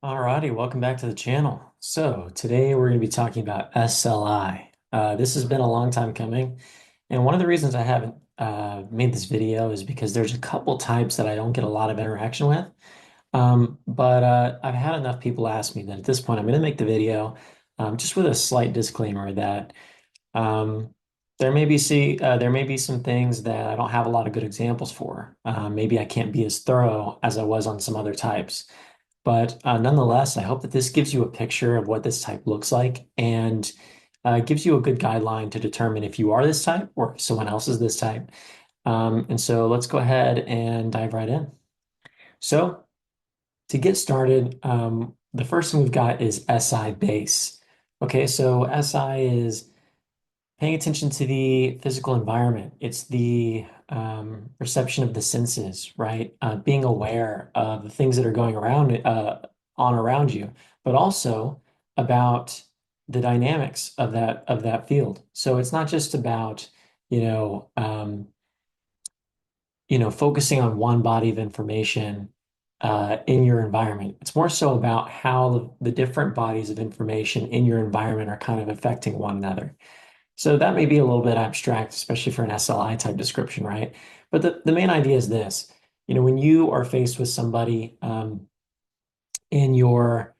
Alrighty, welcome back to the channel. So today we're going to be talking about SLI. This has been a long time coming, and one of the reasons I haven't made this video is because there's a couple types that I don't get a lot of interaction with. But I've had enough people ask me that at this point I'm going to make the video, just with a slight disclaimer that um, there may be some things that I don't have a lot of good examples for. Maybe I can't be as thorough as I was on some other types. But nonetheless, I hope that this gives you a picture of what this type looks like and gives you a good guideline to determine if you are this type or if someone else is this type. And so let's go ahead and dive right in. So to get started, the first thing we've got is SI base. Okay, so SI is paying attention to the physical environment. It's the perception of the senses, right? Being aware of the things that are going around on around you, but also about the dynamics of that field. So it's not just about, you know, um, focusing on one body of information in your environment. It's more so about how the different bodies of information in your environment are kind of affecting one another. So that may be a little bit abstract, especially for an SLI type description, right? But the main idea is this, when you are faced with somebody in your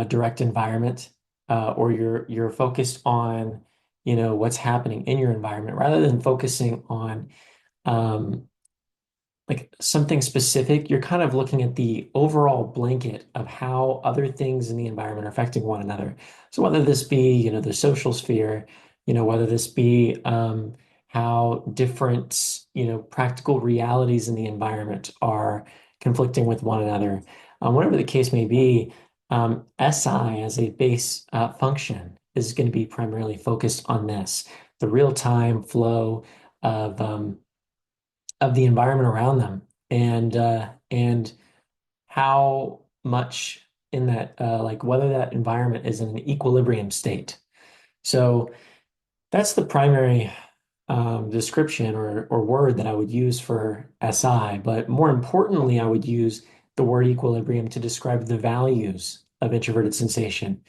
direct environment, or you're focused on, what's happening in your environment, rather than focusing on um, like something specific, you're kind of looking at the overall blanket of how other things in the environment are affecting one another. So whether this be, the social sphere, whether this be how different, practical realities in the environment are conflicting with one another, whatever the case may be, SI as a base function is going to be primarily focused on this, the real-time flow of the environment around them and how much in that like whether that environment is in an equilibrium state. So that's the primary description or word that I would use for SI, but more importantly, I would use the word equilibrium to describe the values of introverted sensation.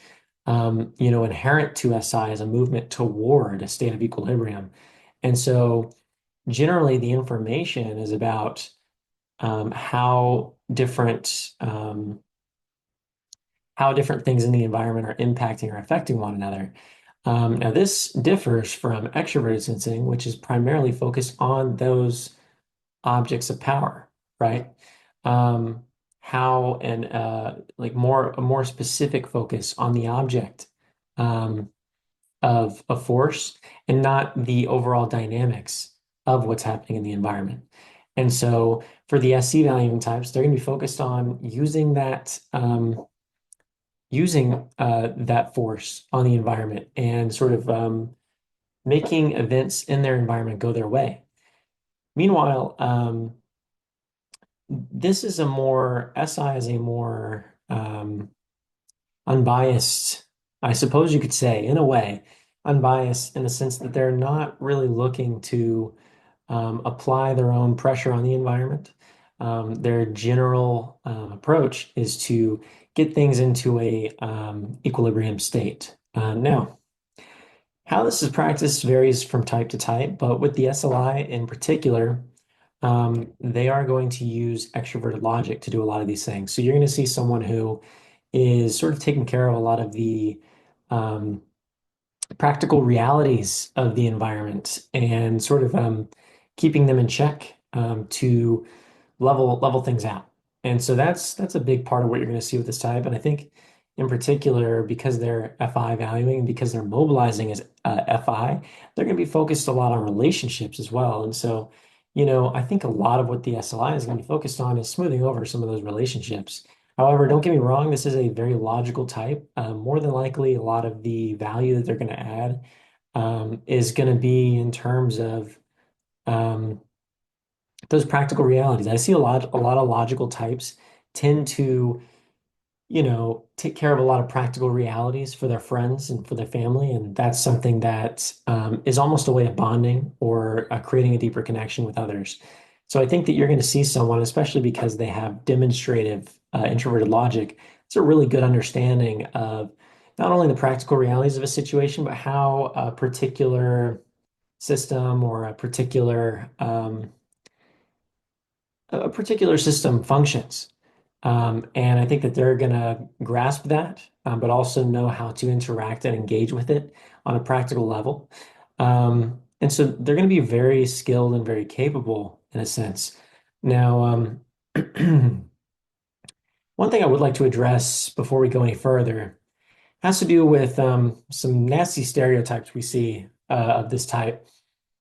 Inherent to SI is a movement toward a state of equilibrium. And so generally the information is about how different things in the environment are impacting or affecting one another. Now, this differs from extroverted sensing, which is primarily focused on those objects of power, right? Um, how and like a more specific focus on the object um, of a force and not the overall dynamics of what's happening in the environment. And so for the SC valuing types, they're going to be focused on using that force on the environment and sort of making events in their environment go their way. Meanwhile, this is a more SI is a more unbiased, I suppose you could say, in a way, unbiased in the sense that they're not really looking to apply their own pressure on the environment. Their general approach is to get things into a equilibrium state. Now, how this is practiced varies from type to type, but with the SLI in particular, they are going to use extroverted logic to do a lot of these things. So you're going to see someone who is sort of taking care of a lot of the um, practical realities of the environment and sort of keeping them in check to level things out. And so that's a big part of what you're going to see with this type. And I think in particular, because they're FI valuing and because they're mobilizing as FI, they're going to be focused a lot on relationships as well. And so, I think a lot of what the SLI is going to be focused on is smoothing over some of those relationships. However, don't get me wrong, this is a very logical type. More than likely, a lot of the value that they're going to add is going to be in terms of um, those practical realities. I see a lot of logical types tend to, take care of a lot of practical realities for their friends and for their family, and that's something that is almost a way of bonding or creating a deeper connection with others. So I think that you're going to see someone, especially because they have demonstrative introverted logic, it's a really good understanding of not only the practical realities of a situation, but how a particular system or a particular system functions. And I think that they're going to grasp that, but also know how to interact and engage with it on a practical level. And so they're going to be very skilled and very capable in a sense. Now, one thing I would like to address before we go any further has to do with some nasty stereotypes we see of this type.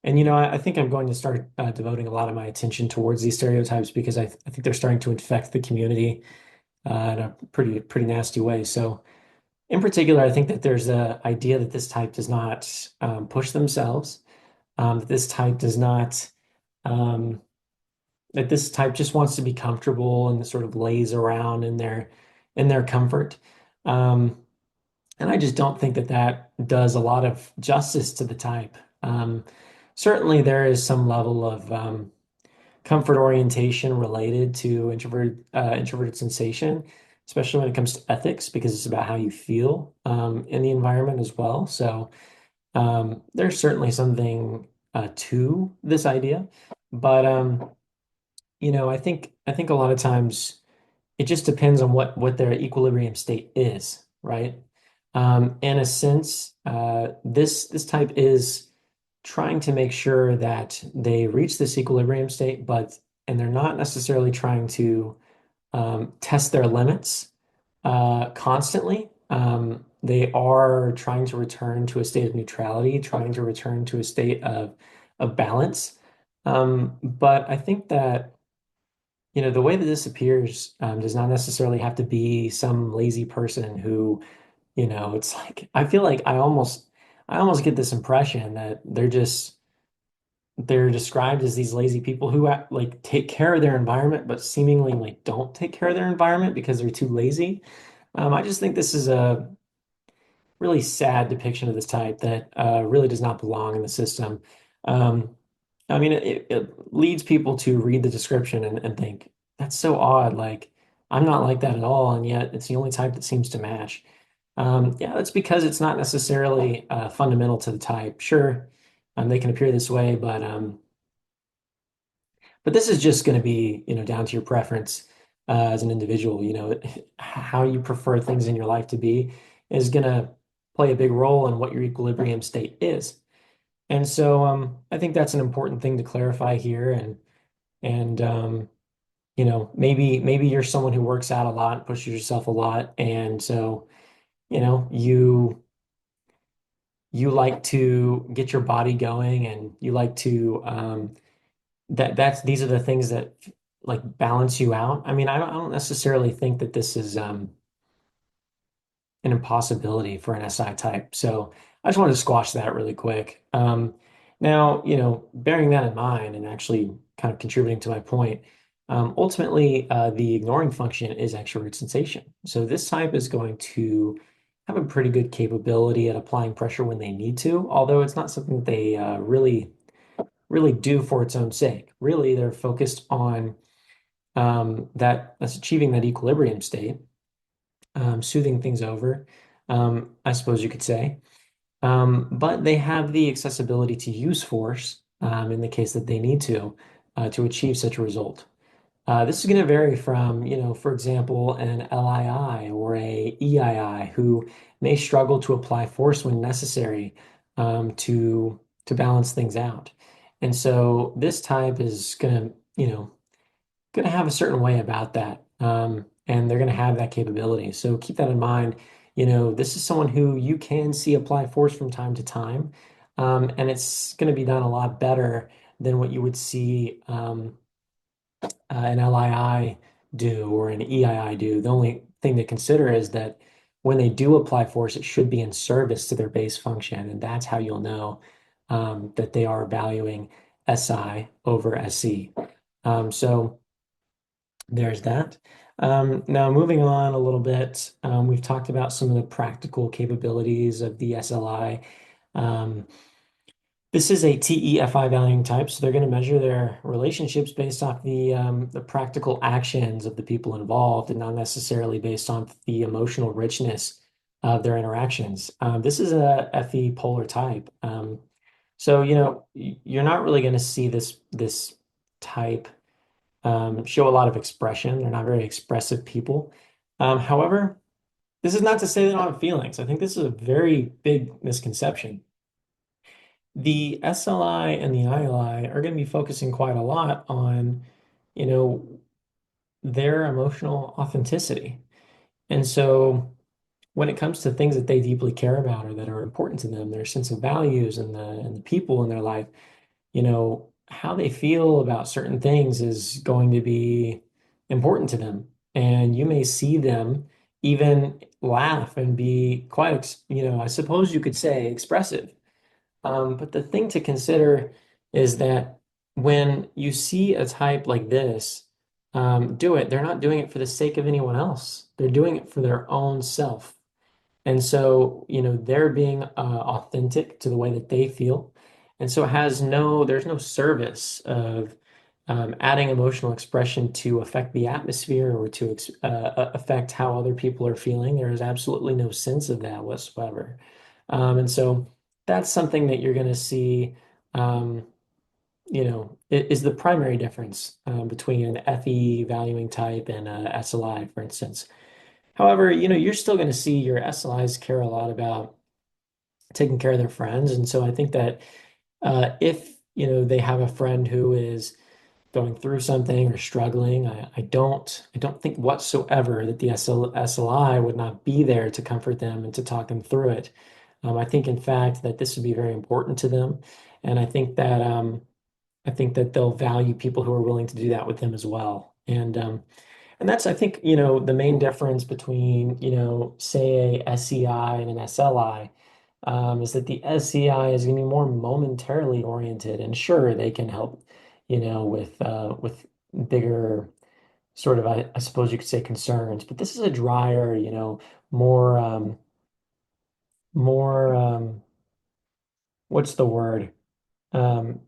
And I think I'm going to start devoting a lot of my attention towards these stereotypes because I think they're starting to infect the community in a pretty nasty way. So, in particular, I think that there's a idea that this type does not push themselves, that this type does not, um, that this type just wants to be comfortable and sort of lays around in their comfort. Um, and I just don't think that that does a lot of justice to the type. Um, Certainly, there is some level of comfort orientation related to introverted sensation, especially when it comes to ethics, because it's about how you feel in the environment as well. So there's certainly something to this idea, but I think a lot of times it just depends on what their equilibrium state is, right? In a sense, this type is trying to make sure that they reach this equilibrium state, and they're not necessarily trying to test their limits constantly. They are trying to return to a state of neutrality, trying to return to a state of balance. But I think that the way that this appears does not necessarily have to be some lazy person who, it's like I feel like I almost get this impression that they're described as these lazy people who like take care of their environment, but seemingly like don't take care of their environment because they're too lazy. I just think this is a really sad depiction of this type that really does not belong in the system. Um, I mean, it leads people to read the description and think, that's so odd. Like, I'm not like that at all. And yet it's the only type that seems to match. Yeah, that's because it's not necessarily fundamental to the type. Sure, they can appear this way, but this is just going to be, down to your preference as an individual. How you prefer things in your life to be is going to play a big role in what your equilibrium state is. And so I think that's an important thing to clarify here. And maybe you're someone who works out a lot, pushes yourself a lot, and so you like to get your body going, and you like to these are the things that like balance you out. I mean, I don't necessarily think that this is an impossibility for an SI type. So I just wanted to squash that really quick. Now, bearing that in mind and actually kind of contributing to my point, ultimately, the ignoring function is extrovert sensation. So this type is going to have a pretty good capability at applying pressure when they need to, although it's not something that they really do for its own sake. Really, they're focused on that's achieving that equilibrium state, soothing things over, I suppose you could say. But they have the accessibility to use force in the case that they need to achieve such a result. This is going to vary from, for example, an LII or a EII who may struggle to apply force when necessary to balance things out. And so this type is going to have a certain way about that. And they're going to have that capability. So keep that in mind. This is someone who you can see apply force from time to time. And it's going to be done a lot better than what you would see an LII do or an EII do. The only thing to consider is that when they do apply force, it should be in service to their base function. And that's how you'll know that they are valuing SI over SC. So there's that. Now, moving on a little bit, we've talked about some of the practical capabilities of the SLI. Um, This is a TEFI valuing type, so they're going to measure their relationships based off the practical actions of the people involved, and not necessarily based on the emotional richness of their interactions. This is a FE polar type, so you're not really going to see this type show a lot of expression. They're not very expressive people. However, this is not to say they don't have feelings. I think this is a very big misconception. The SLI and the ILI are going to be focusing quite a lot on, you know, their emotional authenticity. And so when it comes to things that they deeply care about or that are important to them, their sense of values and the people in their life, how they feel about certain things is going to be important to them. And you may see them even laugh and be quite, I suppose you could say expressive. But the thing to consider is that when you see a type like this do it, they're not doing it for the sake of anyone else. They're doing it for their own self. And so, they're being authentic to the way that they feel. And so there's no service of adding emotional expression to affect the atmosphere or to affect how other people are feeling. There is absolutely no sense of that whatsoever. And so that's something that you're going to see, um, is the primary difference between an FE valuing type and a SLI, for instance. However, you're still going to see your SLIs care a lot about taking care of their friends. And so I think that if, they have a friend who is going through something or struggling, I don't think whatsoever that the SLI would not be there to comfort them and to talk them through it. I think, in fact, that this would be very important to them, and I think that they'll value people who are willing to do that with them as well. And that's, I think, the main difference between, say, a SEI and an SLI, is that the SEI is going to be more momentarily oriented, and sure, they can help, with bigger sort of, I suppose you could say, concerns. But this is a drier, more, more, what's the word? Um,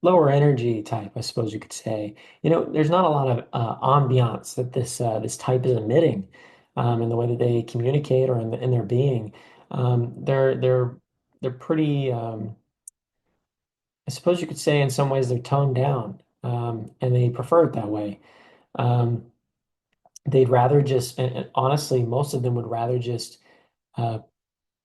Lower energy type, I suppose you could say. There's not a lot of ambiance that this type is emitting in the way that they communicate or in their being. They're pretty. I suppose you could say in some ways they're toned down, and they prefer it that way. Um, they'd rather just, and honestly, most of them would rather just uh,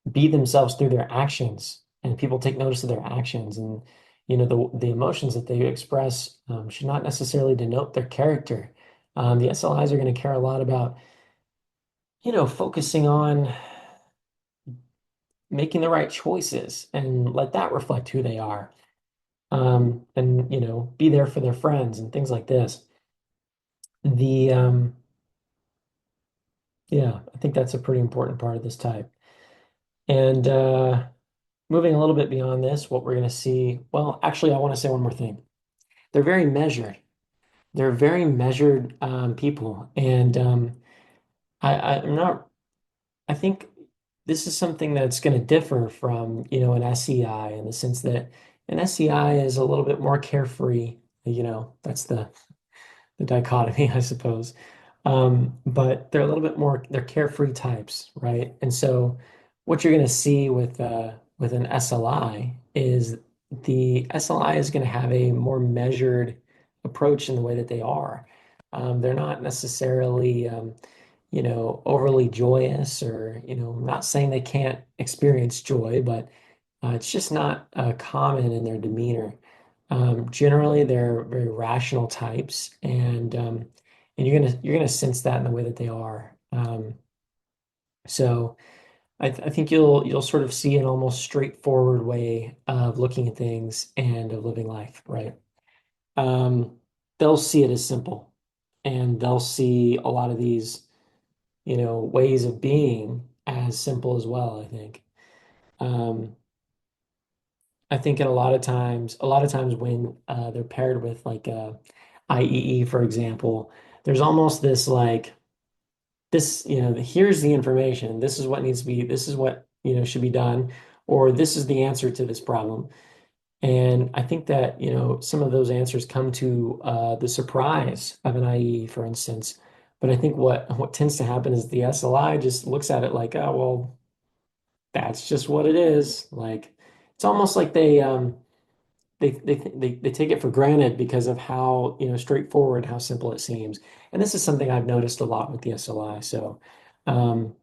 be themselves through their actions, and people take notice of their actions, and the emotions that they express should not necessarily denote their character. The SLIs are going to care a lot about focusing on making the right choices and let that reflect who they are, and be there for their friends and things like this. The Yeah, I think that's a pretty important part of this type. And moving a little bit beyond this, what we're going to see, well, actually, I want to say one more thing. They're very measured. They're very measured people, and I'm not. I think this is something that's going to differ from an SEI in the sense that an SEI is a little bit more carefree. That's the dichotomy, I suppose. But they're a little bit more, they're carefree types, right? And so what you're going to see with an SLI is the SLI is going to have a more measured approach in the way that they are. They're not necessarily, overly joyous, or, I'm not saying they can't experience joy, but it's just not common in their demeanor. Generally, they're very rational types, and you're gonna sense that in the way that they are. So I think you'll sort of see an almost straightforward way of looking at things and of living life, right? Um, they'll see it as simple, and they'll see a lot of these, ways of being as simple as well, I think. Um, I think in a lot of times when they're paired with like IEE, for example, there's almost this like this, here's the information. This is what needs to be, this is what, should be done. or this is the answer to this problem. And I think that, some of those answers come to the surprise of an IE, for instance. But I think what tends to happen is the SLI just looks at it like, oh, well, that's just what it is. Like it's almost like they take it for granted because of how, straightforward, how simple it seems. And this is something I've noticed a lot with the SLI. So um,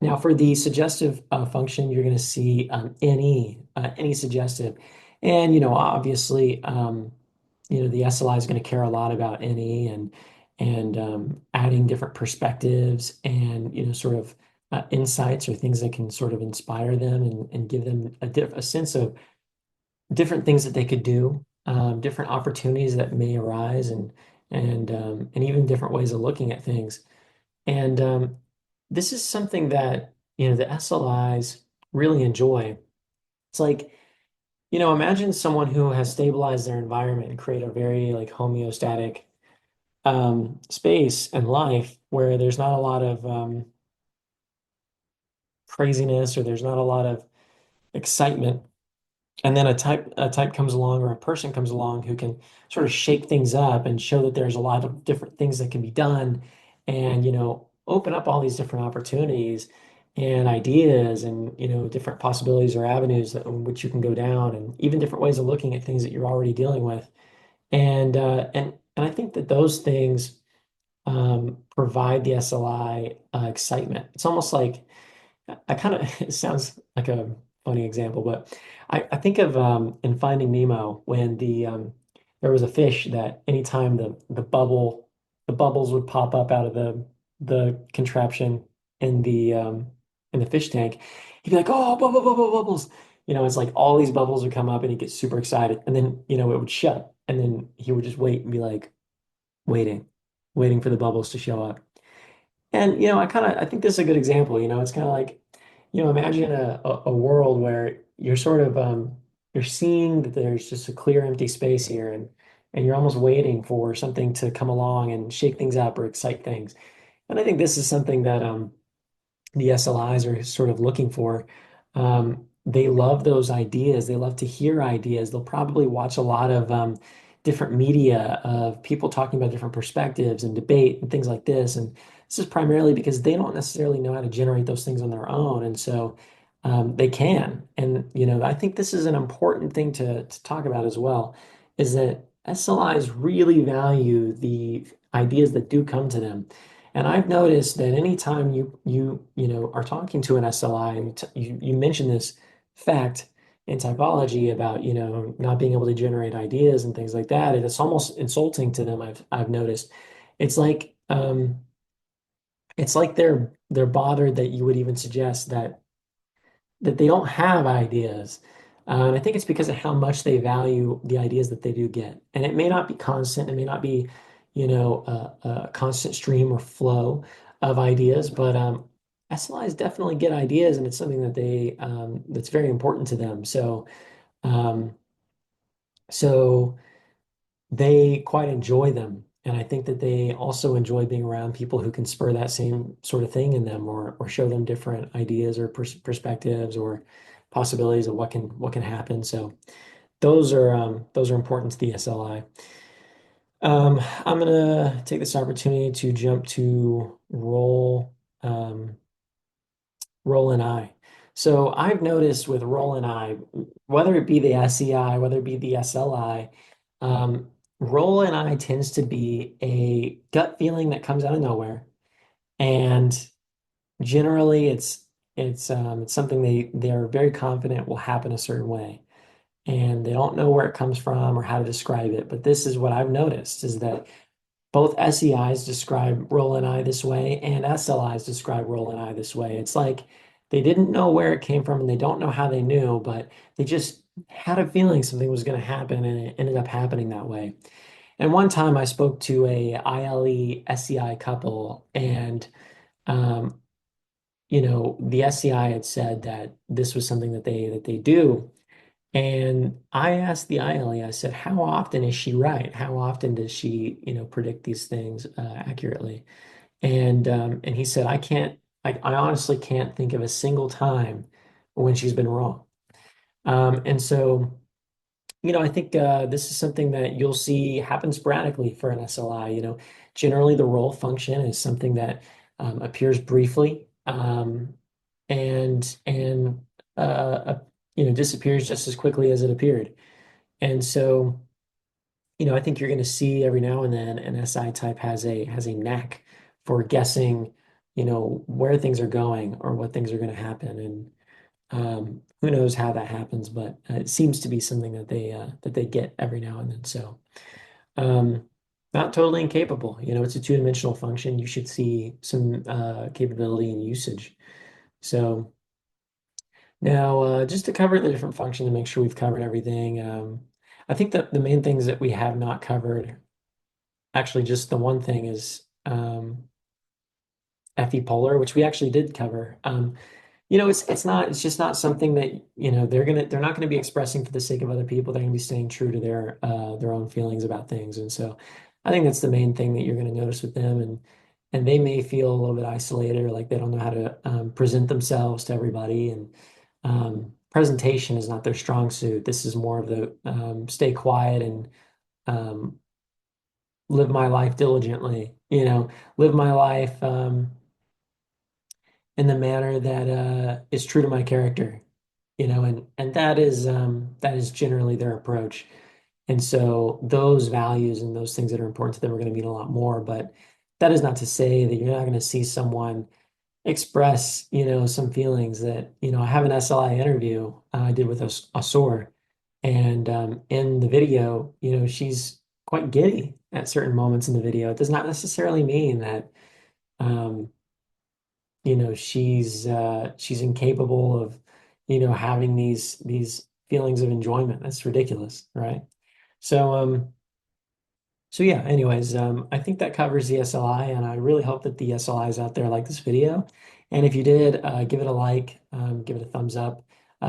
now for the suggestive function, you're going to see any suggestive. And, obviously, the SLI is going to care a lot about any and adding different perspectives and, sort of insights or things that can sort of inspire them and give them a sense of different things that they could do, different opportunities that may arise and even different ways of looking at things. And this is something that, the SLIs really enjoy. It's like, imagine someone who has stabilized their environment and create a very like homeostatic space and life where there's not a lot of craziness or there's not a lot of excitement. And then a type comes along or a person comes along who can sort of shake things up and show that there's a lot of different things that can be done and, open up all these different opportunities and ideas and, different possibilities or avenues that in which you can go down and even different ways of looking at things that you're already dealing with. And I think that those things provide the SLI excitement. It's almost like I kind of, it sounds like a funny example, but I think of in Finding Nemo when there was a fish that anytime the bubbles would pop up out of the contraption in the fish tank, he'd be like, "Oh, bubbles!" It's like all these bubbles would come up, and he'd get super excited, and then it would shut, and then he would just wait and be like waiting, waiting for the bubbles to show up. And I think this is a good example. It's kind of like, imagine a world where you're sort of you're seeing that there's just a clear empty space here and you're almost waiting for something to come along and shake things up or excite things. And I think this is something that the SLIs are sort of looking for. They love those ideas. They love to hear ideas. They'll probably watch a lot of different media of people talking about different perspectives and debate and things like this. And this is primarily because they don't necessarily know how to generate those things on their own. And so they can. And, I think this is an important thing to talk about as well, is that SLIs really value the ideas that do come to them. And I've noticed that anytime you are talking to an SLI and you mention this fact in typology about not being able to generate ideas and things like that, and it's almost insulting to them. I've noticed it's like they're bothered that you would even suggest that they don't have ideas. And I think it's because of how much they value the ideas that they do get. And it may not be constant, it may not be, a constant stream or flow of ideas, but SLIs definitely get ideas, and it's something that that's very important to them. Um, so they quite enjoy them. And I think that they also enjoy being around people who can spur that same sort of thing in them or show them different ideas or perspectives or possibilities of what can happen. So those are important to the SLI. I'm gonna take this opportunity to jump to um, roll and I. So I've noticed with roll and I, whether it be the SEI, whether it be the SLI, roll and I tends to be a gut feeling that comes out of nowhere. And generally it's something they're very confident will happen a certain way. And they don't know where it comes from or how to describe it. But this is what I've noticed is that both SEIs describe roll and I this way, and SLIs describe roll and I this way. It's like they didn't know where it came from and they don't know how they knew, but they just had a feeling something was going to happen and it ended up happening that way. And one time I spoke to a ILE SEI couple, and um, the SEI had said that this was something that they do. And I asked the ILE, I said, how often is she right? How often does she, predict these things accurately? And he said, I honestly can't think of a single time when she's been wrong. And so, I think this is something that you'll see happen sporadically for an SLI. Generally the role function is something that appears briefly and disappears just as quickly as it appeared. And so, I think you're going to see every now and then an SI type has a knack for guessing, where things are going or what things are going to happen. And who knows how that happens, but it seems to be something that they get every now and then. So, um, not totally incapable. It's a two-dimensional function. You should see some capability and usage. So now, just to cover the different functions and make sure we've covered everything, I think that the main things that we have not covered, actually, just the one thing is FE polar, which we actually did cover. It's just not something that, they're not gonna be expressing for the sake of other people. They're gonna be staying true to their own feelings about things. And so I think that's the main thing that you're gonna notice with them. And they may feel a little bit isolated or like they don't know how to present themselves to everybody. And presentation is not their strong suit. This is more of the stay quiet and um, live my life diligently, live my life in the manner that is true to my character, and that is generally their approach. And so those values and those things that are important to them are going to mean a lot more. But that is not to say that you're not going to see someone express, some feelings that, I have an SLI interview I did with a SOAR, and in the video, she's quite giddy at certain moments in the video. It does not necessarily mean that um, she's incapable of, having these feelings of enjoyment. That's ridiculous, right? So so yeah, anyways, I think that covers the SLI, and I really hope that the SLIs out there like this video. And if you did, give it a like, give it a thumbs up,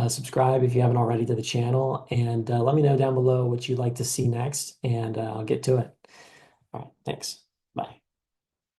subscribe if you haven't already to the channel, and let me know down below what you'd like to see next, and I'll get to it. All right, thanks.